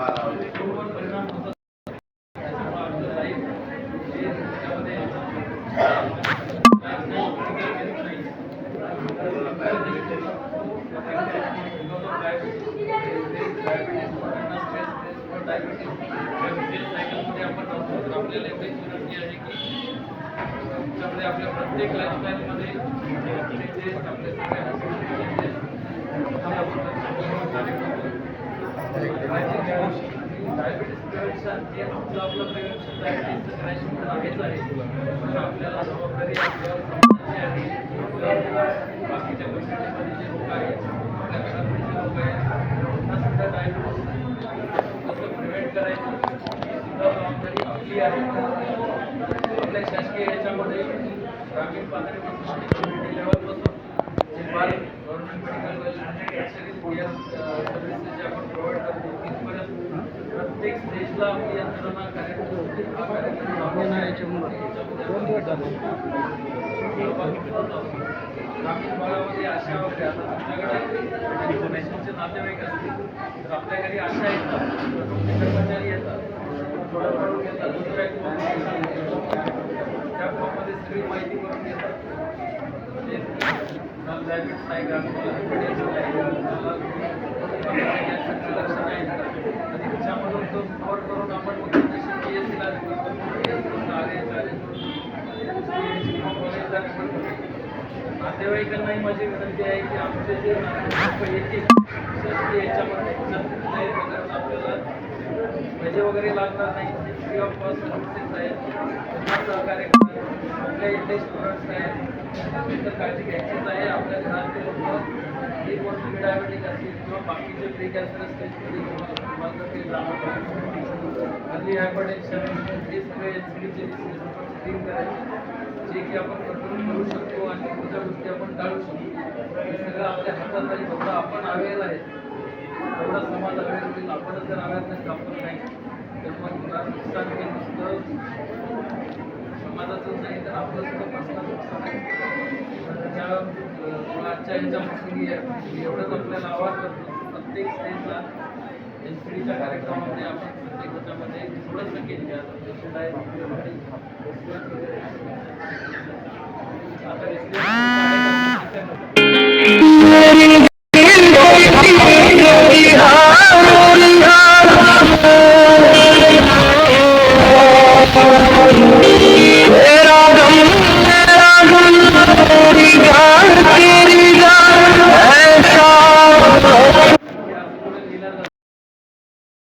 बरोबर परिणाम होतात. त्याच्यामुळे आपलं लाईफ हे त्याच्यामध्ये आपल्याला एवढी विनंती आहे की त्याच्यामध्ये आपल्या प्रत्येक लाईफस्टाईलमध्ये जे आपले डायबिटीस प्रिव्हेन्शन हे आपलं आपलं प्रिव्हेन्शन डायबिटीसचं करायचं आहेच आहे, पण आपल्याला जबाबदारी आपल्यावर समाजाची आहे. बाकीच्या कम्युनिटीमध्ये जे लोक आहेत, आपल्या घरातले जे लोक आहेत, त्यांना सुद्धा डायबिटीस कसं प्रिव्हेंट करायचं ही सुद्धा जबाबदारी आपली आहे. आपल्या शासकीय याच्यामध्ये ग्रामीण पातळीपासून कम्युनिटी लेवलपासून जे बाल गव्हर्नमेंट मेडिकल केअर सर्व्हिसेस जे आपण प्रोव्हाइड करतो तिथपर्यंत प्रत्येक स्टेजला आपली यंत्रणा ग्रामीण भागामध्ये आशा वगैरे आता तुमच्याकडे पेशंटचे नातेवाईक असतील तर आपल्या घरी आशा येतात, कर्मचारी येतात, थोडं काढून घेतात, दुसऱ्या त्या फॉर्ममध्ये सगळी माहिती करून घेतात. म्हणजे डायबिटीस आहे का, तुम्हाला आहे का, तुम्हाला लक्षण आहेत का, आणि त्याच्यामधून तो कव्हर करून आपण PSCला नातेवाईकांनाही माझी विनंती आहे की आमचे जे येतील शासकीय याच्यामध्ये आपल्याला पैसे वगैरे लागणार नाही, फ्री ऑफ कॉस्ट सर्व्हिसेस आहेत, त्यांना सहकार्य करतात. आपल्या इथले स्टुडंट्स आहेत, तर काळजी घ्यायचीच आहे. आपल्या घरातले लोक जे कोणते डायबेटिक असतील किंवा बाकीचे प्री कॅन्सर स्टेजमध्ये तुम्हाला ते अर्ली हायपरटेन्शन हे सगळे एनसीडीचे स्क्रीन करायचे, जे की आपण कंट्रोल करू शकतो आणि पुढच्या गोष्टी आपण टाळू शकतो. हे सगळं आपल्या हातात आहे. जेवढं आपण अवेअर आहे तेवढा समाज अवेअर होईल. आपणच जर अवेअरनेस दाखवत नाही तर मग नुकसान हे नुसतं समाजाचं नाही तर आपलं सुद्धा पर्सनल नुकसान आहे. त्याच्या आजच्या ह्याच्यामध्ये एवढंच आपल्याला आवाहन करतो, प्रत्येक स्टेजला एनसीडीच्या कार्यक्रमामध्ये आपण प्रत्येक ह्याच्यामध्ये थोडंसं केली आहे. आता